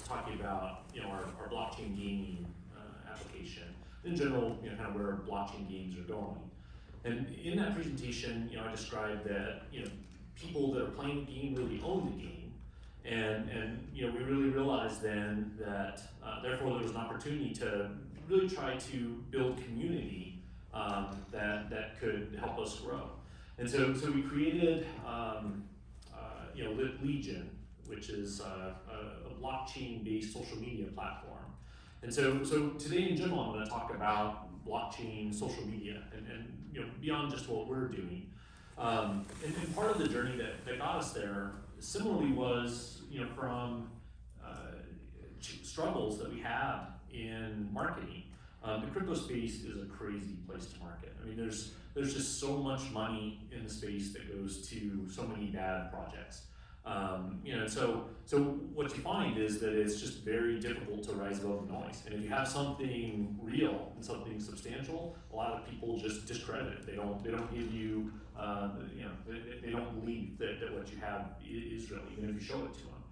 talking about our blockchain gaming application. In general, kind of where blockchain games are going. And in that presentation, I described that people that are playing the game really own the game, and we really realized then that therefore there was an opportunity to really try to build community that could help us grow. And so we created Legion, which is a blockchain-based social media platform. And so today in general, I'm going to talk about blockchain social media and beyond just what we're doing. And part of the journey that got us there similarly was from struggles that we had in marketing. The crypto space is a crazy place to market. I mean, there's just so much money in the space that goes to so many bad projects. So what you find is that it's just very difficult to rise above the noise. And if you have something real and something substantial, a lot of people just discredit it. They don't give you, they don't believe that what you have is real, even if you show it to them.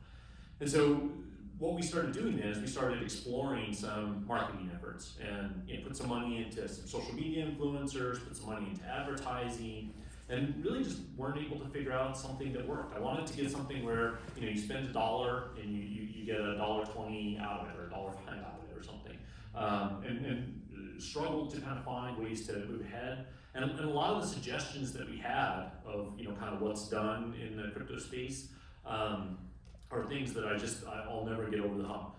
And so what we started doing is we started exploring some marketing efforts and put some money into some social media influencers, put some money into advertising, and really just weren't able to figure out something that worked. I wanted to get something where you spend $1 and you get $1.20 out of it, or $1.05 out of it, or something, and struggled to kind of find ways to move ahead. And a lot of the suggestions that we had of kind of what's done in the crypto space are things that I'll never get over the hump.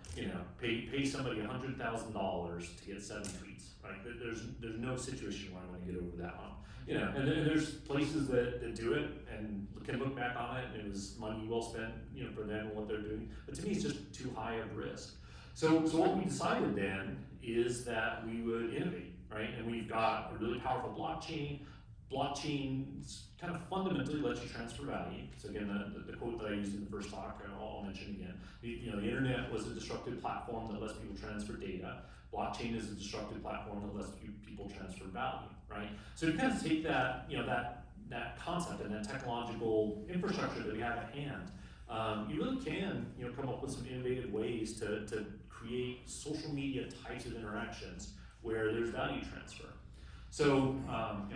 Pay somebody $100,000 to get 7 tweets. Right? There's no situation where I'm going to get over that hump. And then there's places that do it and can look back on it, and it was money well spent, for them and what they're doing. But to me, it's just too high of risk. So what we decided then is that we would innovate, right? And we've got a really powerful blockchain. Blockchains kind of fundamentally lets you transfer value. So again, the quote that I used in the first talk, I'll mention again. The internet was a destructive platform that lets people transfer data. Blockchain is a destructive platform that lets people transfer value, right? So you kind of take that, that concept and that technological infrastructure that we have at hand, you really can, come up with some innovative ways to create social media types of interactions where there's value transfer. So,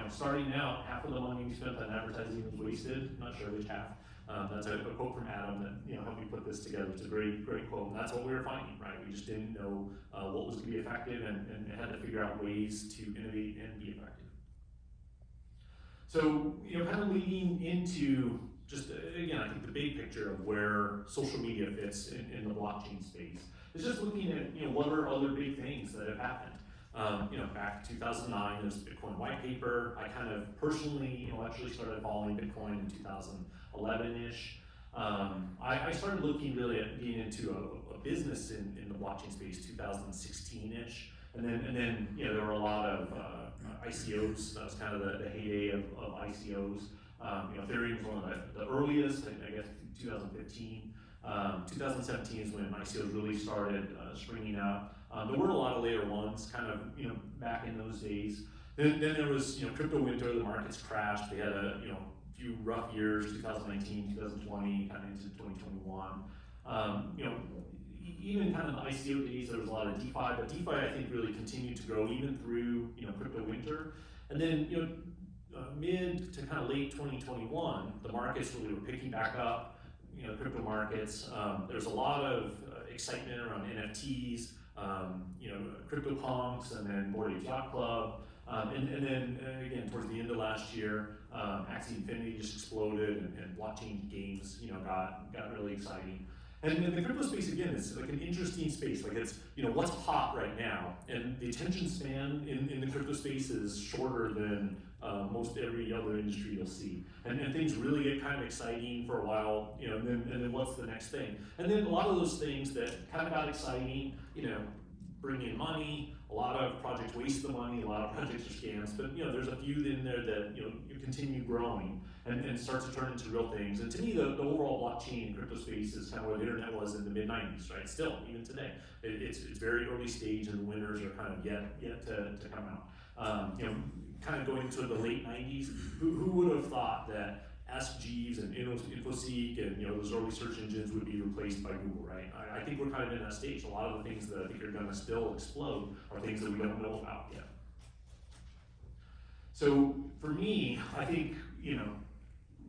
starting out, half of the money we spent on advertising was wasted. I'm not sure which half. That's a quote from Adam that helped me put this together. It's a great quote, and that's what we were finding, right? We just didn't know what was going to be effective, and had to figure out ways to innovate and be effective. So, kind of leading into just again, I think the big picture of where social media fits in the blockchain space is just looking at what are other big things that have happened. Back in 2009, there's the Bitcoin white paper. I kind of personally, actually started following Bitcoin in 2011-ish. I started looking really at being into a business in the blockchain space 2016-ish, and then there were a lot of ICOs. That was kind of the heyday of ICOs. Ethereum was one of the earliest, I guess 2015. 2017 is when ICOs really started springing up. There were a lot of later ones, kind of back in those days. Then there was crypto winter. The markets crashed. We had a few rough years, 2019, 2020, kind of into 2021. Even kind of the ICO days, there was a lot of DeFi, but DeFi I think really continued to grow even through crypto winter. And then mid to kind of late 2021, the markets really were picking back up. Crypto markets. There's a lot of excitement around NFTs, CryptoPunks, and then Bored Ape Yacht Club. And then again, towards the end of last year, Axie Infinity just exploded, and blockchain games, got really exciting. And the crypto space again is like an interesting space. Like it's what's hot right now, and the attention span in the crypto space is shorter than most every other industry you'll see. And things really get kind of exciting for a while, and then what's the next thing? And then a lot of those things that kind of got exciting, bring in money. A lot of projects waste the money. A lot of projects are scams. But there's a few in there that you continue growing and start to turn into real things. And to me, the overall blockchain and crypto space is kind of what the internet was in the mid '90s, right? Still, even today, it's very early stage, and the winners are kind of yet to come out. Kind of going to the late '90s, who would have thought that Ask Jeeves and InfoSeek and those early search engines would be replaced by Google, right? I think we're kind of in that stage. A lot of the things that I think are going to still explode are things that we don't know about yet. So for me, I think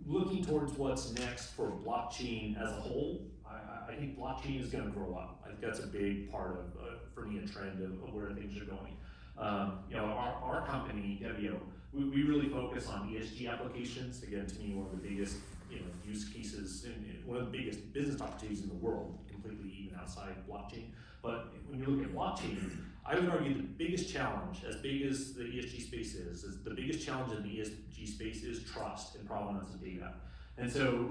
looking towards what's next for blockchain as a whole, I think blockchain is going to grow up. I think that's a big part of, for me, a trend of where things are going. Our company, Devvio, we really focus on ESG applications. Again, to me, one of the biggest use cases and one of the biggest business opportunities in the world, completely even outside blockchain. But when you look at blockchain, I would argue the biggest challenge, as big as the ESG space is the biggest challenge in the ESG space is trust and provenance of data. And so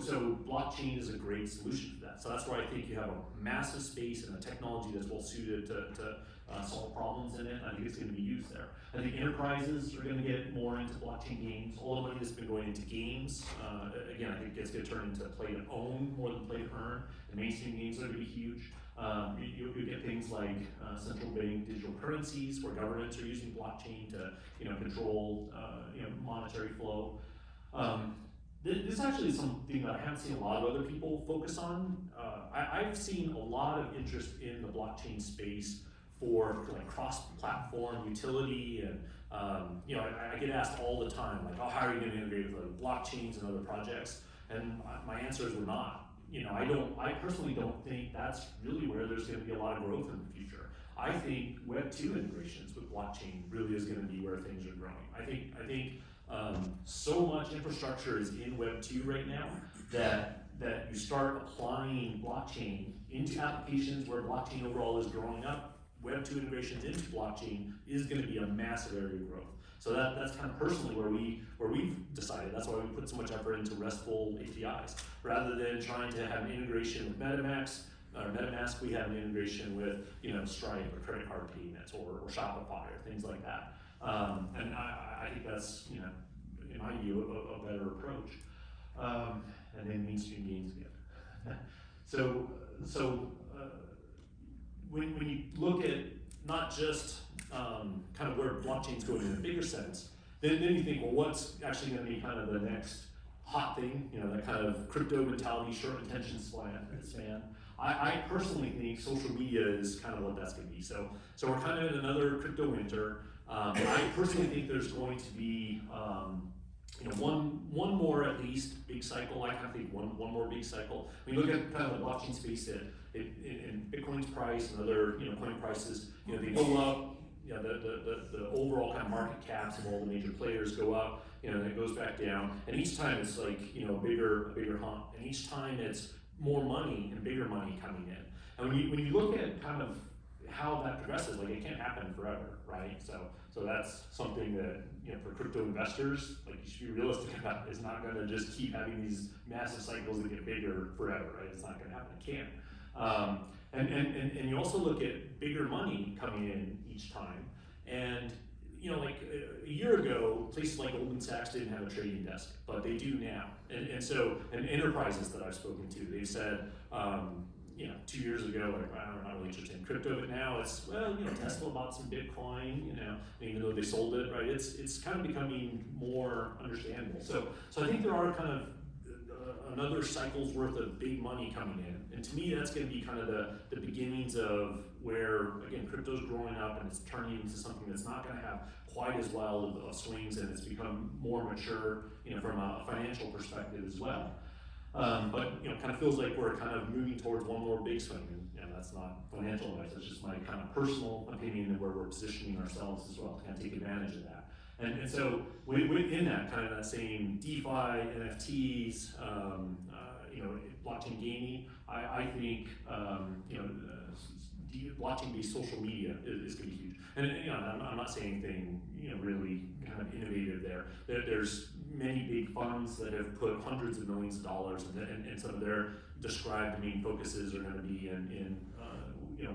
blockchain is a great solution for that. So that's where I think you have a massive space and a technology that's well suited to solve problems in it. I think it's going to be used there. I think enterprises are going to get more into blockchain games. All the money that's been going into games, again, I think it's going to turn into play to own more than play to earn. And mainstream games are going to be huge. You get things like central bank digital currencies, where governments are using blockchain to control monetary flow. This actually is something that I haven't seen a lot of other people focus on. I've seen a lot of interest in the blockchain space for like cross-platform utility, and I get asked all the time, like, oh, how are you going to integrate with other blockchains and other projects? And my answer is we're not. I personally don't think that's really where there's going to be a lot of growth in the future. I think Web 2 integrations with blockchain really is going to be where things are growing. I think so much infrastructure is in Web 2 right now that you start applying blockchain into applications where blockchain overall is growing up. Web 2 integrations into blockchain is going to be a massive area of growth. So that's kind of personally where we've decided. That's why we put so much effort into RESTful APIs. Rather than trying to have an integration with MetaMask, we have an integration with Stripe or credit card payments or Shopify or things like that. And I think that's in my view a better approach. And then mainstream games again. So when you look at not just kind of where blockchain's going in a bigger sense, then you think, well, what's actually going to be kind of the next hot thing? That kind of crypto mentality, short attention span. I personally think social media is kind of what that's going to be. So we're kind of in another crypto winter. I personally think there's going to be one more at least big cycle. I kind of think one more big cycle. When you look at kind of the blockchain space, in Bitcoin's price and other coin prices, they go up. The overall kind of market caps of all the major players go up. And it goes back down. And each time it's like a bigger hump. And each time it's more money and bigger money coming in. And when you look at kind of how that progresses, like it can't happen forever, right? So that's something that for crypto investors, like you should be realistic about. It's not going to just keep having these massive cycles that get bigger forever, right? It's not going to happen. It can't. And you also look at bigger money coming in each time, and like a year ago, places like Goldman Sachs didn't have a trading desk, but they do now. And enterprises that I've spoken to, they've said, 2 years ago, like, I'm not really interested in crypto, but now it's, Tesla bought some Bitcoin, even though they sold it, right? It's kind of becoming more understandable. So I think there are kind of another cycle's worth of big money coming in. And to me, that's going to be kind of the beginnings of where, again, crypto's growing up and it's turning into something that's not going to have quite as wild of swings, and it's become more mature, from a financial perspective as well. But kind of feels like we're kind of moving towards one more big swing, and that's not financial advice. That's just my kind of personal opinion of where we're positioning ourselves as well to kind of take advantage of that. And so within that kind of that same DeFi, NFTs, blockchain gaming, I think blockchain-based social media is going to be huge. And I'm not saying anything really kind of innovative there. There's many big funds that have put hundreds of millions of dollars, and some of their described main focuses are going to be in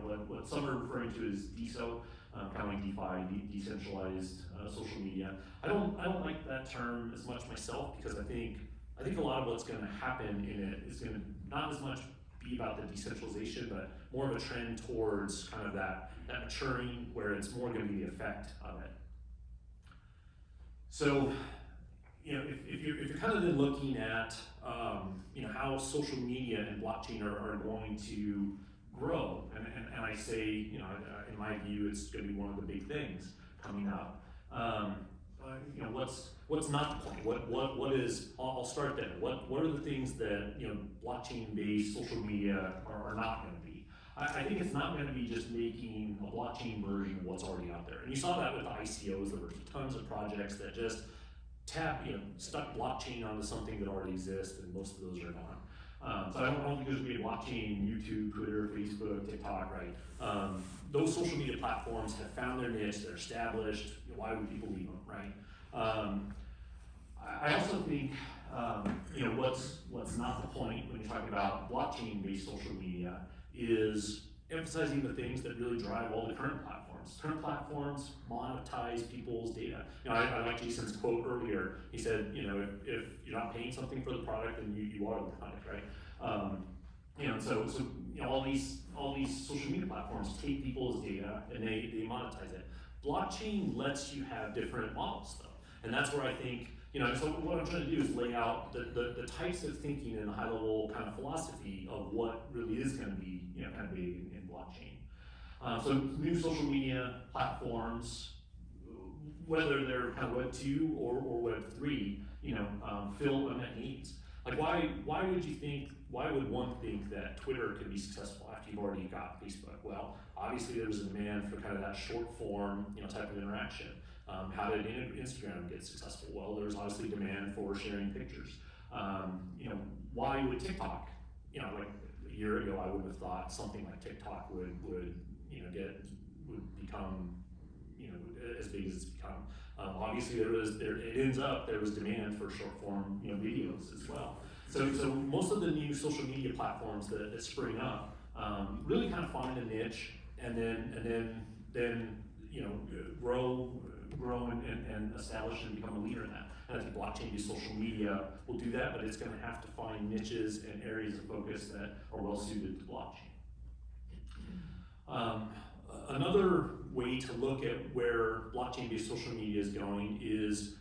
what some are referring to as DeSo, kind of like DeFi, decentralized social media. I don't like that term as much myself, because I think a lot of what's going to happen in it is going to not as much be about the decentralization, but more of a trend towards kind of that maturing, where it's more going to be the effect of it. So, if you're kind of then looking at how social media and blockchain are going to grow, and I say, in my view, it's going to be one of the big things coming up. What's not the point? What is? I'll start there. What are the things that blockchain-based social media are not going to be? I think it's not going to be just making a blockchain version of what's already out there. And you saw that with the ICOs. There were tons of projects that just stuck blockchain onto something that already exists, and most of those are gone. So I don't think there's going to be a blockchain, YouTube, Twitter, Facebook, TikTok, right? Those social media platforms have found their niche, they're established. Why would people leave them, right? I also think, what's not the point when you're talking about blockchain-based social media is emphasizing the things that really drive all the current platforms. Current platforms monetize people's data. I like Jason's quote earlier. He said, if you're not paying something for the product, then you are the product, right? So all these social media platforms take people's data and they monetize it. Blockchain lets you have different models, though, and that's where I think. So what I'm trying to do is lay out the types of thinking and the high level kind of philosophy of what really is going to be kind of big in blockchain. So new social media platforms, whether they're kind of Web 2 or Web 3, fill unmet needs. Like why would one think that Twitter could be successful after you've already got Facebook? Well, obviously there was a demand for kind of that short form type of interaction. How did Instagram get successful? Well, there's obviously demand for sharing pictures. Why would TikTok? Like a year ago, I would have thought something like TikTok would become as big as it's become. Obviously, there was demand for short form videos as well. So most of the new social media platforms that spring up really kind of find a niche and then grow and establish and become a leader in that. And I think blockchain-based social media will do that, but it's going to have to find niches and areas of focus that are well suited to blockchain. Another way to look at where blockchain-based social media is going is,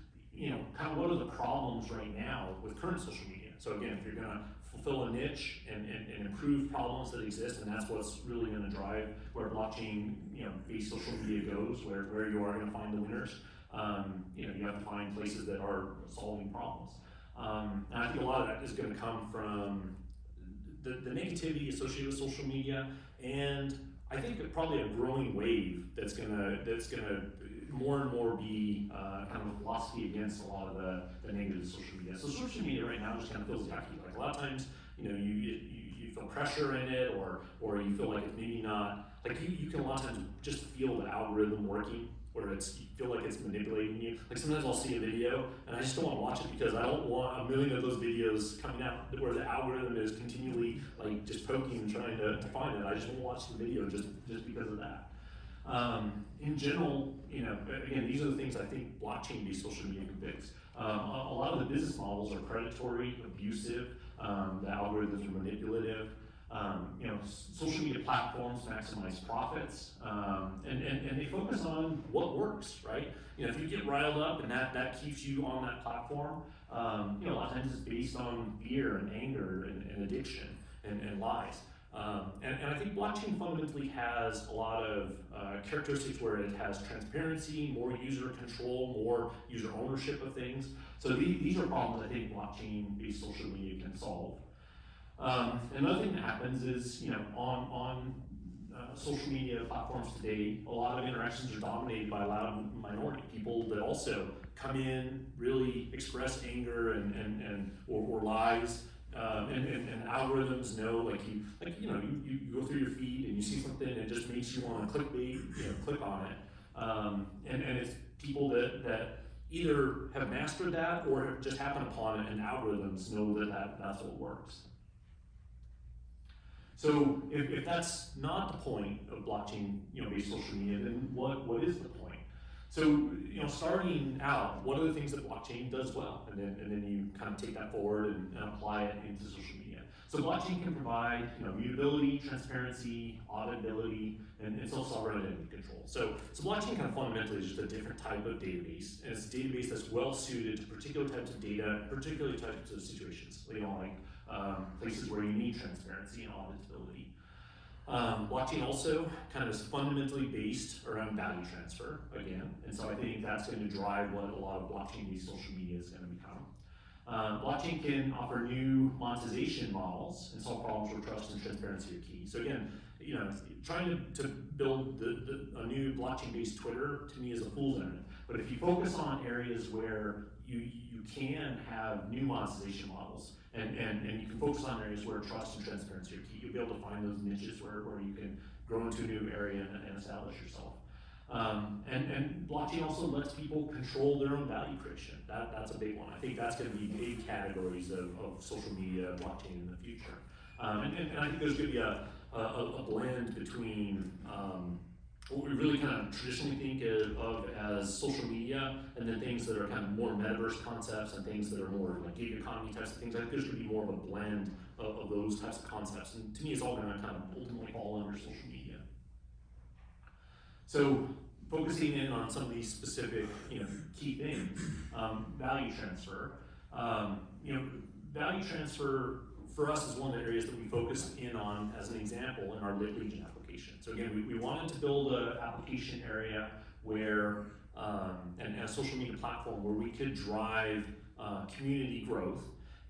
kind of what are the problems right now with current social media. So again, if you're going to fulfill a niche and improve problems that exist, and that's what's really going to drive where blockchain-based social media goes, where you are going to find the winners. You have to find places that are solving problems. And I think a lot of that is going to come from the negativity associated with social media, and I think probably a growing wave that's gonna more and more be kind of a philosophy against a lot of the negatives of social media. So social media right now just kind of feels yucky. Like a lot of times, you feel pressure in it, or you feel like it's maybe not. Like you can a lot of times just feel the algorithm working, where you feel like it's manipulating you. Like sometimes I'll see a video and I just don't want to watch it because I don't want a million of those videos coming out where the algorithm is continually like just poking and trying to find it. I just won't watch the video just because of that. In general, again, these are the things I think blockchain-based social media can fix. A lot of the business models are predatory, abusive. The algorithms are manipulative. Social media platforms maximize profits, and they focus on what works, right? If you get riled up and that keeps you on that platform, a lot of times it's based on fear and anger and addiction and lies. And I think blockchain fundamentally has a lot of characteristics where it has transparency, more user control, more user ownership of things. So these are problems I think blockchain-based social media can solve. Another thing that happens is, on social media platforms today, a lot of interactions are dominated by a loud minority, people that also come in, really express anger or lies, and algorithms know, you go through your feed and you see something and it just makes you want to click on it, and it's people that either have mastered that or have just happened upon it, and algorithms know that's what works. So if that's not the point of blockchain-based social media, then what is the point? So starting out, what are the things that blockchain does well, and then you kind of take that forward and apply it into social media. So blockchain can provide mutability, transparency, auditability, and self-sovereign identity control. So blockchain kind of fundamentally is just a different type of database, and it's a database that's well suited to particular types of data, particular types of situations, places where you need transparency and auditability. Blockchain also kind of is fundamentally based around value transfer again, and so I think that's going to drive what a lot of blockchain-based social media is going to become. Blockchain can offer new monetization models and solve problems where trust and transparency are key. So again, trying to build a new blockchain-based Twitter to me is a fool's errand. But if you focus on areas where you can have new monetization models and you can focus on areas where trust and transparency are key, you'll be able to find those niches where you can grow into a new area and establish yourself. And blockchain also lets people control their own value creation. That's a big one. I think that's going to be big categories of social media, blockchain in the future. And I think there's going to be a blend between what we really kind of traditionally think of as social media, and then things that are kind of more metaverse concepts and things that are more like gig economy types of things. I think there's going to be more of a blend of those types of concepts. And to me, it's all going to kind of ultimately fall under social media. So focusing in on some of these specific, key things, value transfer. Value transfer for us is one of the areas that we focused in on as an example in our LitLegion application. So again, we wanted to build an application area where, and a social media platform where we could drive community growth.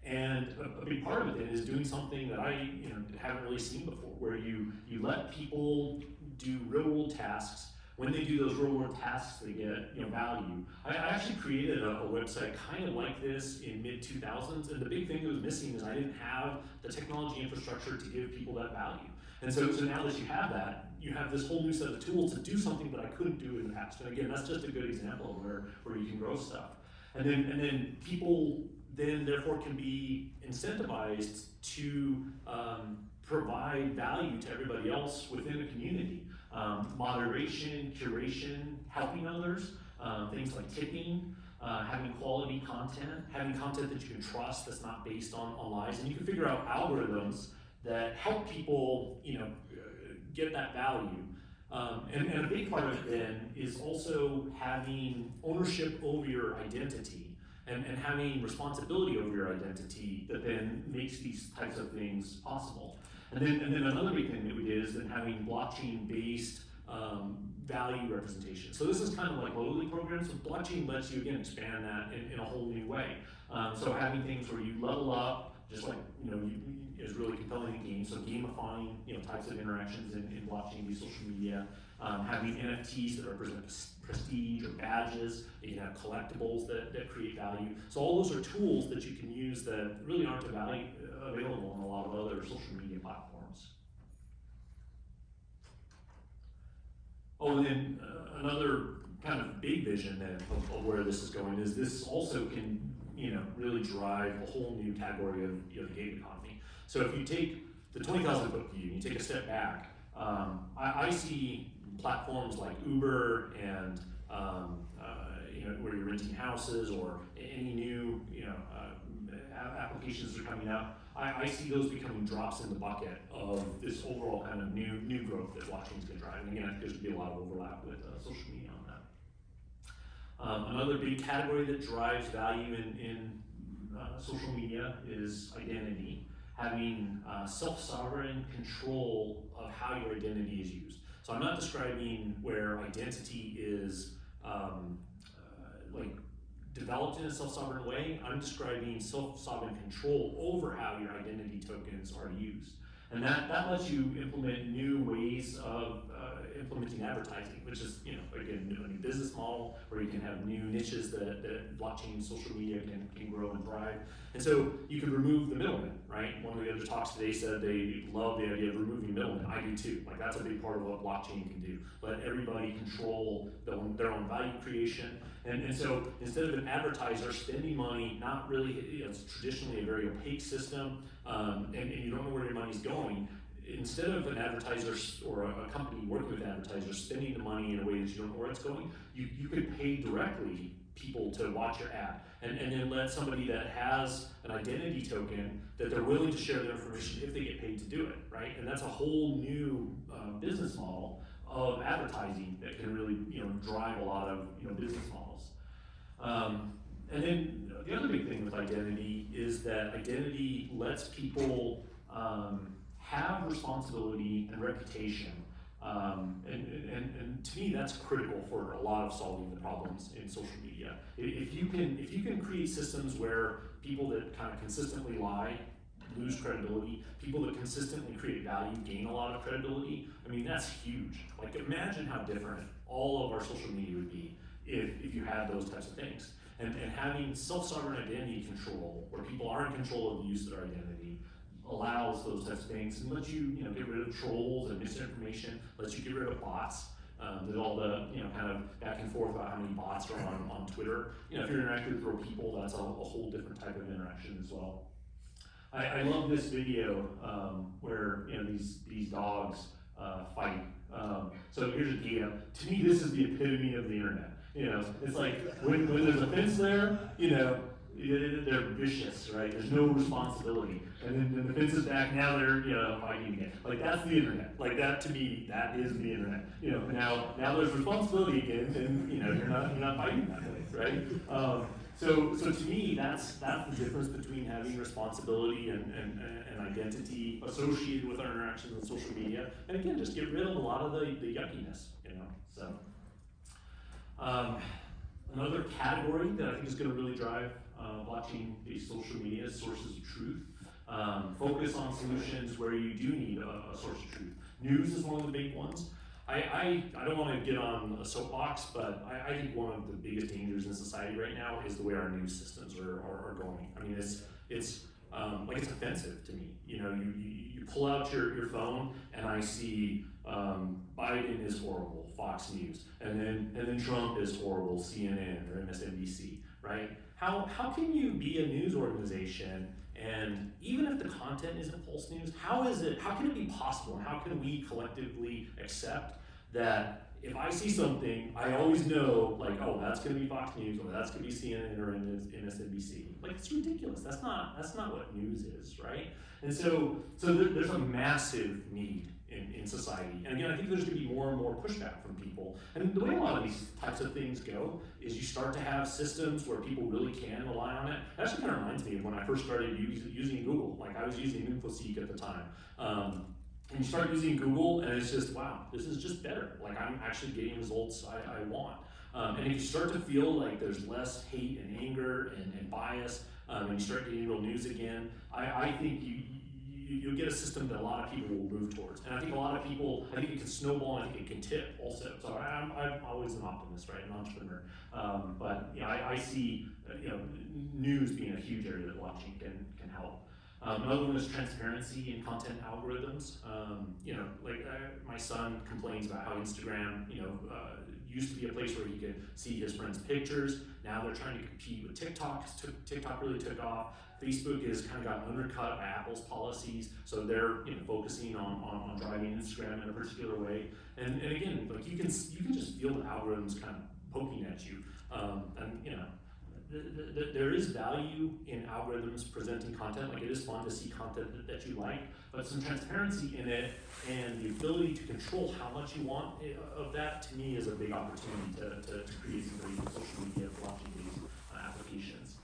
And a big part of it is doing something that I haven't really seen before, where you let people do real world tasks. When they do those real world tasks, they get value. I actually created a website kind of like this in mid-2000s, and the big thing that was missing is I didn't have the technology infrastructure to give people that value. And so now that you have that, you have this whole new set of tools to do something that I couldn't do in the past. And again, that's just a good example of where you can grow stuff. And then people then therefore can be incentivized to provide value to everybody else within a community. Moderation, curation, helping others, things like tipping, having quality content, having content that you can trust that's not based on lies, and you can figure out algorithms that help people, get that value. And a big part of it then is also having ownership over your identity and having responsibility over your identity that then makes these types of things possible. And then another big thing that we did is then having blockchain-based value representation. So this is kind of like loyalty programs, so blockchain lets you again expand that in a whole new way. So having things where you level up, just like is really compelling in games. So gamifying types of interactions in blockchain-based social media. Having NFTs that represent prestige or badges. You can have collectibles that create value. So all those are tools that you can use that really aren't available on a lot of other social media platforms. Oh, and then another kind of big vision then of where this is going is this also can really drive a whole new category of the gig economy. So if you take the 20,000 foot view and you take a step back, I see platforms like Uber and where you're renting houses or any new applications that are coming out. I see those becoming drops in the bucket of this overall kind of new growth that blockchain's going to drive. And again, I think there's going to be a lot of overlap with social media on that. Another big category that drives value in social media is identity. Having self-sovereign control of how your identity is used. So I'm not describing where identity is developed in a self-sovereign way. I'm describing self-sovereign control over how your identity tokens are used. And that lets you implement new ways of implementing advertising, which is, again, a new business model where you can have new niches that blockchain social media can grow and thrive. And so you can remove the middleman, right? One of the other talks today said they love the idea of removing middlemen. I do too. That's a big part of what blockchain can do. Let everybody control their own value creation. And so instead of an advertiser spending money, not really, it's traditionally a very opaque system, and you don't know where your money's going, instead of an advertiser or a company working with advertisers spending the money in a way that you don't know where it's going, you could pay directly people to watch your ad, and then let somebody that has an identity token that they're willing to share their information if they get paid to do it, right? And that's a whole new business model of advertising that can really drive a lot of business models. And then the other big thing with identity is that identity lets people have responsibility and reputation. And to me, that's critical for a lot of solving the problems in social media. If you can create systems where people that kind of consistently lie lose credibility, people that consistently create value gain a lot of credibility, I mean, that's huge. Like, imagine how different all of our social media would be if you had those types of things. And having self-sovereign identity control, where people are in control of the use of their identity, allows those types of things and lets you get rid of trolls and misinformation, lets you get rid of bots. There's all the kind of back and forth about how many bots are on Twitter. If you're interacting with real people, that's a whole different type of interaction as well. I love this video where these dogs fight. So here's a data. To me, this is the epitome of the internet. It's like when there's a fence there, they're vicious, right? There's no responsibility. And then the fence is back, now they're fighting again. Like, that's the internet. Like, that, to me, that is the internet. Now there's responsibility again, and you're not fighting that way, right? So to me, that's the difference between having responsibility and identity associated with our interactions on social media. And again, just get rid of a lot of the yuckiness, so. Another category that I think is going to really drive blockchain-based social media is sources of truth. Focus on solutions where you do need a source of truth. News is one of the big ones. I don't want to get on a soapbox, but I think one of the biggest dangers in society right now is the way our news systems are going. I mean, it's offensive to me. You pull out your phone and I see Biden is horrible, Fox News, and then Trump is horrible, CNN or MSNBC, right? How can you be a news organization, and even if the content isn't false news, how can it be possible, and how can we collectively accept that if I see something, I always know, like, oh, that's going to be Fox News, or that's going to be CNN or MSNBC. Like, it's ridiculous. That's not what news is, right? And so there's a massive need in society. And again, I think there's going to be more and more pushback from people. And the way a lot of these types of things go is you start to have systems where people really can rely on it. It actually kind of reminds me of when I first started using Google. Like, I was using InfoSeek at the time. And you start using Google, and it's just, wow, this is just better. Like, I'm actually getting results I want. And if you start to feel like there's less hate and anger and bias, and you start getting real news again, I think you'll get a system that a lot of people will move towards. And I think a lot of people, I think it can snowball, and I think it can tip also. So I'm always an optimist, right, an entrepreneur. But I see news being a huge area that blockchain can help. Another one is transparency in content algorithms. My son complains about how Instagram, used to be a place where he could see his friends' pictures. Now they're trying to compete with TikTok. TikTok really took off. Facebook has kind of gotten undercut by Apple's policies, so they're focusing on driving Instagram in a particular way. And again, like, you can just feel the algorithms kind of poking at you. There is value in algorithms presenting content. Like, it is fun to see content that you like, but some transparency in it and the ability to control how much you want of that, to me, is a big opportunity to create some great social media blockchain-based applications.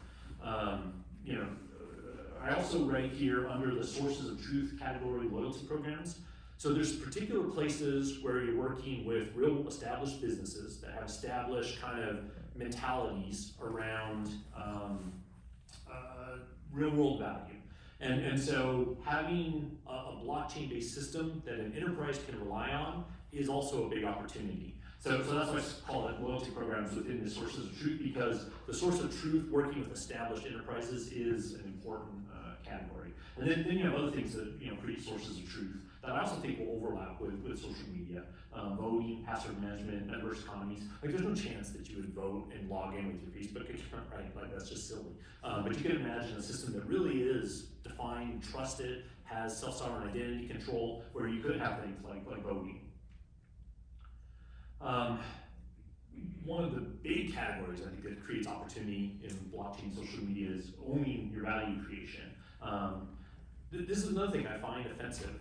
I also write here under the sources of truth category loyalty programs. So there's particular places where you're working with real established businesses that have established kind of mentalities around real world value. And so having a blockchain-based system that an enterprise can rely on is also a big opportunity. So that's why I call it loyalty programs within the sources of truth, because the source of truth working with established enterprises is an important category. And then you have other things that create sources of truth. that I also think will overlap with social media. Voting, password management, metaverse economies. Like there's no chance that you would vote and log in with your Facebook account, right? Like that's just silly. But you can imagine a system that really is defined, trusted, has self-sovereign identity control, where you could have things like voting. One of the big categories I think that creates opportunity in blockchain social media is owning your value creation. This is another thing I find offensive.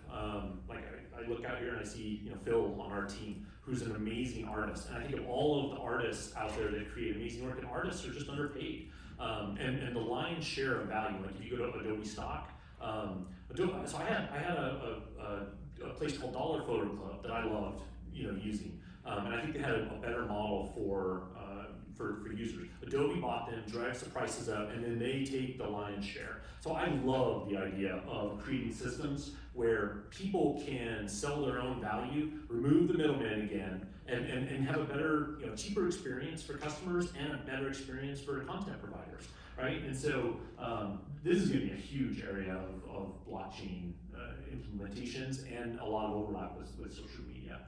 Like I look out here and I see Phil on our team, who's an amazing artist, and I think of all of the artists out there that create amazing work, and artists are just underpaid. And the lion's share of value, like if you go to Adobe stock, so I had a place called Dollar Photo Club that I loved using. And I think they had a better model for users. Adobe bought them, drives the prices up, and then they take the lion's share. So I love the idea of creating systems where people can sell their own value, remove the middleman again, and have a better, cheaper experience for customers and a better experience for content providers, right? And so this is going to be a huge area of blockchain implementations and a lot of overlap with social media.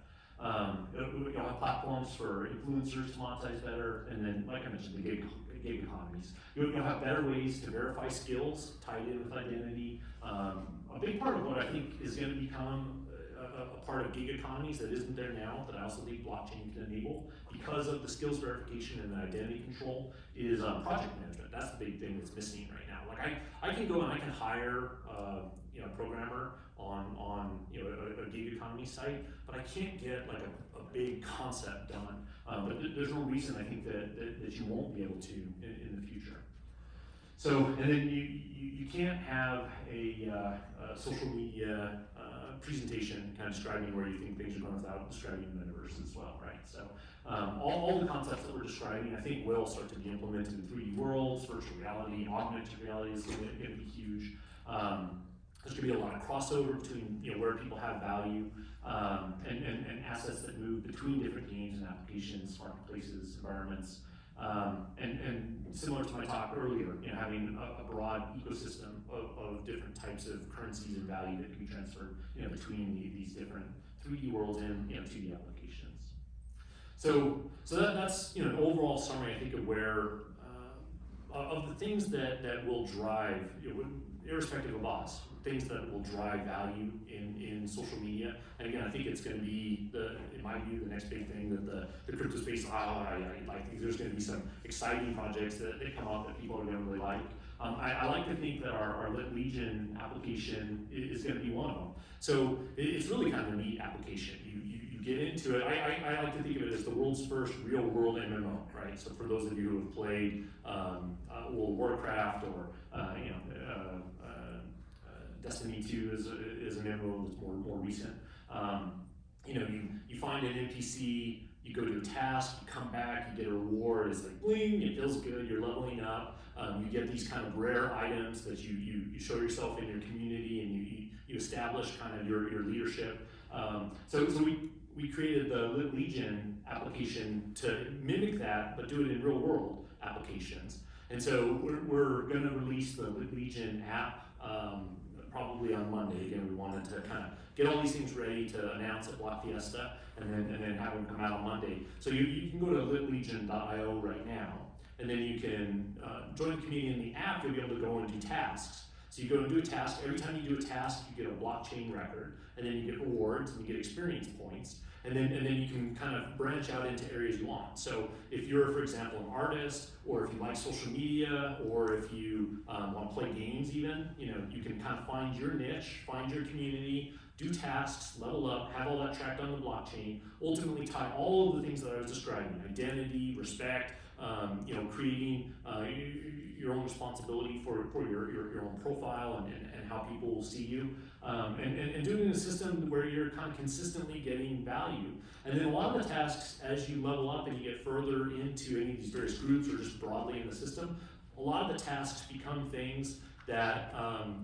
You'll have platforms for influencers to monetize better, and then, like I mentioned, the gig economies. You'll have better ways to verify skills tied in with identity. A big part of what I think is going to become a part of gig economies that isn't there now, that I also think blockchain can enable, because of the skills verification and the identity control, is project management. That's the big thing that's missing right now. Like I can go and I can hire a programmer on a gig economy site, but I can't get like a big concept done. But there's no reason I think that you won't be able to in the future. So, and then you can't have a social media presentation kind of describing where you think things are going without describing the metaverse as well, right? So all the concepts that we're describing, I think, will start to be implemented in 3D worlds, virtual reality, augmented reality is going to be huge. There's going to be a lot of crossover between where people have value and assets that move between different games and applications, marketplaces, environments. And similar to my talk earlier, having a broad ecosystem of different types of currencies and value that can be transferred between these different 3D worlds and 2D applications. So that's an overall summary, I think, of where of the things that will drive, irrespective of us, things that will drive value in social media. And again, I think it's going to be, in my view, the next big thing that the crypto space, I think there's going to be some exciting projects that come up that people are going to really like. I like to think that our LitLegion application is going to be one of them. So it's really kind of a neat application. You get into it. I like to think of it as the world's first real world MMO, right? So for those of you who have played World of Warcraft or Destiny 2 is an MMO that's more recent. You find an NPC, you go to a task, you come back, you get a reward, it's like bling, it feels good, you're leveling up. You get these kind of rare items that you show yourself in your community, and you establish kind of your leadership. So we created the LitLegion application to mimic that, but do it in real world applications. And so we're going to release the LitLegion app probably on Monday. Again, we wanted to kind of get all these things ready to announce at BlockFiesta, and then have them come out on Monday. So you can go to litlegion.io right now, and then you can join the community in the app. You'll be able to go and do tasks. So you go and do a task. Every time you do a task, you get a blockchain record, and then you get rewards and you get experience points. And then you can kind of branch out into areas you want. So if you're, for example, an artist, or if you like social media, or if you want to play games even, you can kind of find your niche, find your community, do tasks, level up, have all that tracked on the blockchain, ultimately tie all of the things that I was describing, identity, respect, creating your own responsibility for your own profile and how people will see you, and doing a system where you're kind of consistently getting value. And then a lot of the tasks, as you level up and you get further into any of these various groups or just broadly in the system, a lot of the tasks become things that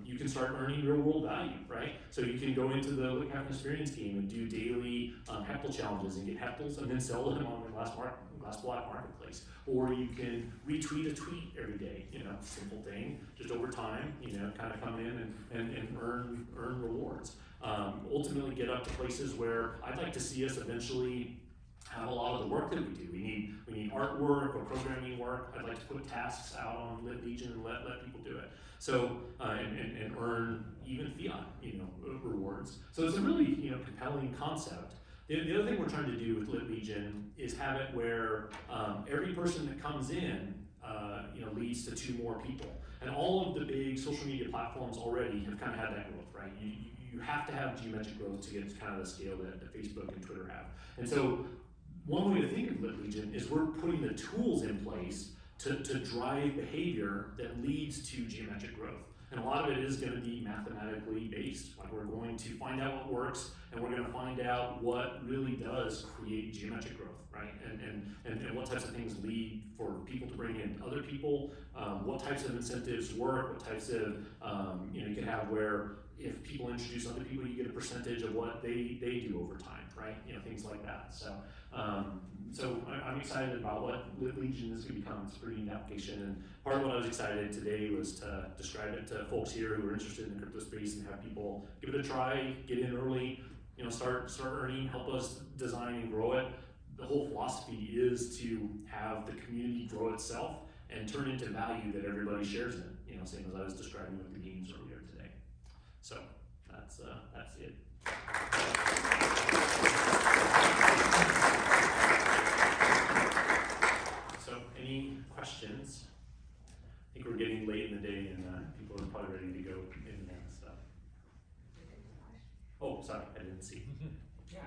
you can start earning real world value, right? So you can go into the LitCraft experience game and do daily heptal challenges and get heptals and then sell them on the Glass Block marketplace. Or you can retweet a tweet every day, simple thing, just over time, kind of come in and earn rewards. Ultimately get up to places where I'd like to see us eventually have a lot of the work that we do. We need artwork or programming work. I'd like to put tasks out on LitLegion and let people do it. So and earn even fiat, rewards. So it's a really compelling concept. The other thing we're trying to do with LitLegion is have it where every person that comes in leads to 2 more people. And all of the big social media platforms already have kind of had that growth, right? You have to have geometric growth to get to kind of the scale that Facebook and Twitter have. And so one way to think of LitLegion is we're putting the tools in place to drive behavior that leads to geometric growth. And a lot of it is going to be mathematically based. Like we're going to find out what works, and we're going to find out what really does create geometric growth, right? And what types of things lead for people to bring in other people, what types of incentives work, what types of, you can have where if people introduce other people, you get a percentage of what they do over time, right? Things like that. So I'm excited about what LitLegion is going to become. It's a pretty neat application. And part of what I was excited today was to describe it to folks here who are interested in the crypto space and have people give it a try, get in early, start earning, help us design and grow it. The whole philosophy is to have the community grow itself and turn into value that everybody shares in. Same as I was describing with the games earlier today. So that's it. So any questions? I think we're getting late in the day and people are probably ready to go in and stuff. Oh, sorry, I didn't see. Yeah,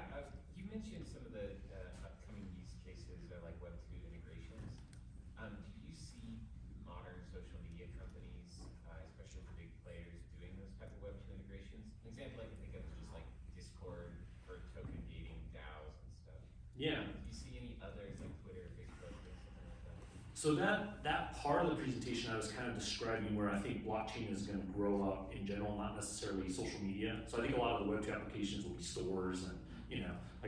you mentioned some of the upcoming use cases are like Web2 integrations. Do you see modern social media companies, especially the big players, doing those type of Web2 integrations? An example I can think of is just like Discord for token gating DAOs and stuff. Yeah. Do you see any others like Twitter, Facebook, or something like that? So that part of the presentation I was kind of describing where I think blockchain is going to grow up in general, not necessarily social media. So I think a lot of the Web2 applications will be stores and, I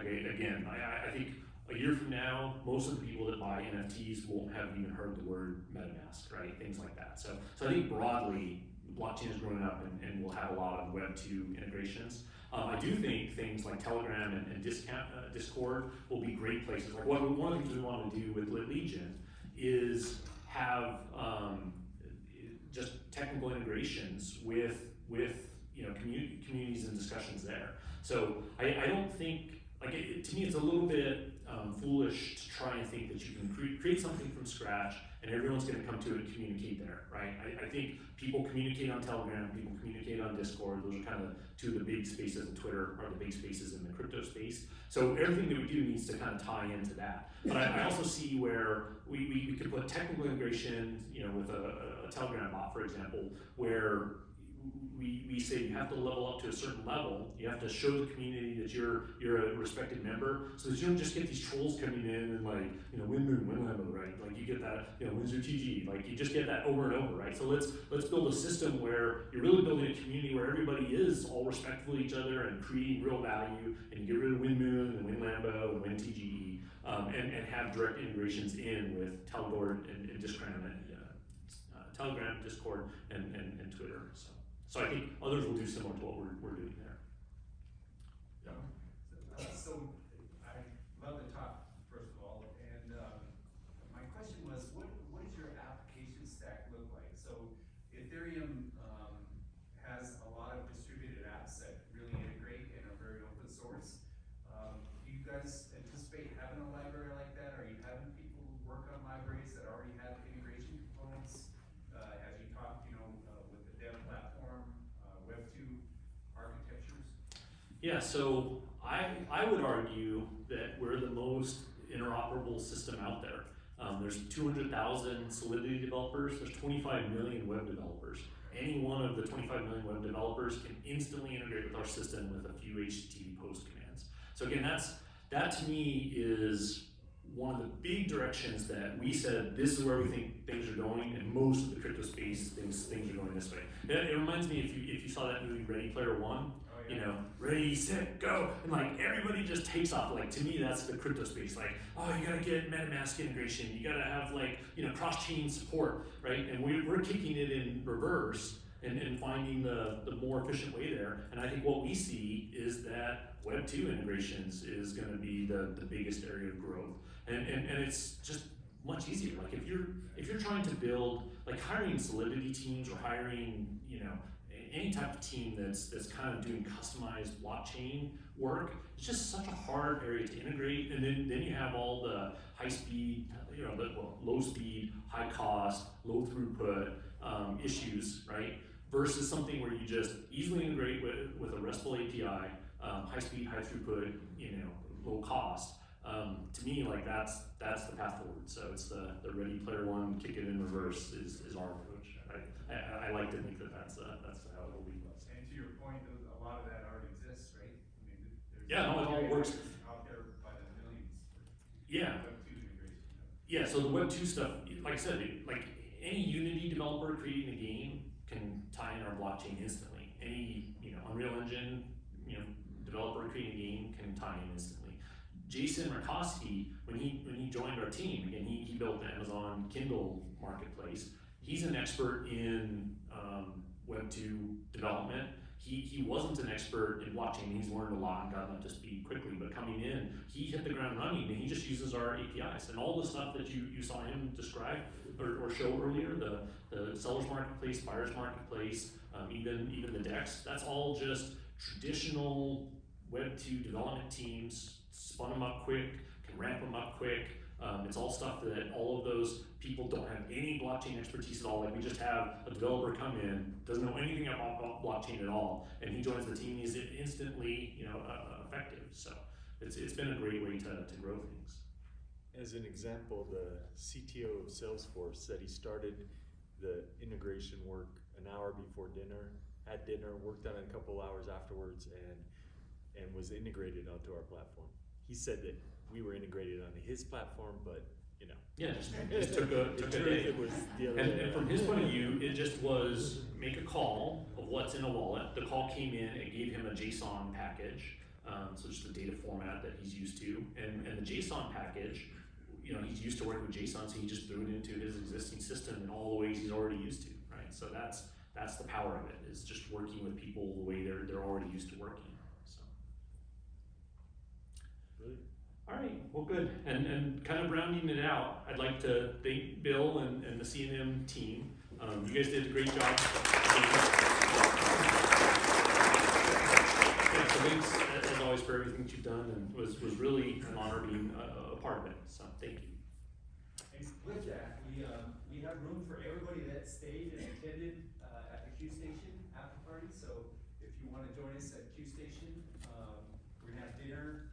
think a year from now, most of the people that buy NFTs won't have even heard the word MetaMask, right? Things like that. So I think broadly, blockchain is growing up and we'll have a lot of Web2 integrations. I do think things like Telegram and Discord will be great places. Like one of the things we want to do with LitLegion is have just technical integrations with communities and discussions there. So I don't think, to me it's a little bit foolish to try and think that you can create something from scratch and everyone's going to come to it and communicate there, right? I think people communicate on Telegram, people communicate on Discord. Those are kind of 2 of the big spaces, and Twitter are the big spaces in the crypto space. So everything that we do needs to kind of tie into that. But I also see where we could put technical integration, with a Telegram bot, for example, where we say you have to level up to a certain level. You have to show the community that you're a respected member, so that you don't just get these trolls coming in and win moon, win lambo, right? Like you get that, wins your TG, like you just get that over and over, right? So let's build a system where you're really building a community where everybody is all respectful of each other and creating real value, and you get rid of win moon and win lambo and win TGE, and have direct integrations in with Telegram and Telegram, Discord, and Twitter. So I think others will do similar to what we're doing there. Yeah. So I love the talk, first of all, and my question was, what does your application stack look like? So Ethereum has a lot of distributed apps that really integrate and are very open source. Do you guys anticipate having a library like that? Are you having people work on libraries that already have integration components? As you talk, with the dev platform, Web2 architectures? Yeah, so I would argue that we're the most interoperable system out there. There's 200,000 Solidity developers, there's 25 million web developers. Any one of the 25 million web developers can instantly integrate with our system with a few HTTP post commands. So again, that to me is one of the big directions that we said this is where we think things are going, and most of the crypto space things are going this way. It reminds me if you saw that movie Ready Player One. Oh, yeah. Ready, set, go, and everybody just takes off. To me, that's the crypto space. You gotta get MetaMask integration, you gotta have cross-chain support, right? And we're kicking it in reverse and finding the more efficient way there. And I think what we see is that Web 2 integrations is going to be the biggest area of growth. And it's just much easier. Like if you're trying to build, like hiring Solidity teams or hiring, any type of team that's kind of doing customized blockchain work, it's just such a hard area to integrate. And then you have all the high speed, low speed, high cost, low throughput issues, right? Versus something where you just easily integrate with a RESTful API, high speed, high throughput, low cost. To me, like that's the path forward. So it's the Ready Player One, kick it in reverse is our approach. I like to think that's how it will be. And to your point, a lot of that already exists, right? I mean, there's Yeah, no, it all works. out there by the millions. Yeah. Web 2 integration. Yeah, so the Web 2 stuff, like I said, like any Unity developer creating a game can tie in our blockchain instantly. Any Unreal Engine developer creating a game can tie in instantly. Jason Rakowski, when he joined our team, again, he built the Amazon Kindle marketplace. He's an expert in Web 2 development. He wasn't an expert in blockchain. He's learned a lot and gotten up to speed quickly, but coming in, he hit the ground running and he just uses our APIs. And all the stuff that you saw him describe or show earlier, the seller's marketplace, buyer's marketplace, even the DEX, that's all just traditional Web 2 development teams, spun them up quick, can ramp them up quick. It's all stuff that all of those people don't have any blockchain expertise at all. Like we just have a developer come in, doesn't know anything about blockchain at all, and he joins the team. He's instantly, effective. So it's been a great way to grow things. As an example, the CTO of Salesforce said he started the integration work an hour before dinner, had dinner, worked on it a couple hours afterwards, and was integrated onto our platform. He said that we were integrated onto his platform, but yeah, just took a day. It was the other And, way and from around. his point of view, it just was make a call of what's in a wallet. The call came in, it gave him a JSON package, so just the data format that he's used to. And the JSON package, he's used to working with JSON, so he just threw it into his existing system in all the ways he's already used to, right? So that's the power of it, is just working with people the way they're already used to working. So. Brilliant. All right, well, good. And kind of rounding it out, I'd like to thank Bill and the C&M team. You guys did a great job. Yeah, so thanks, as always, for everything that you've done, and was really an honor being a part of it. So thank you. And with that, we have room for everybody that stayed and attended at the Q Station after party. So if you want to join us at Q Station, we're gonna have dinner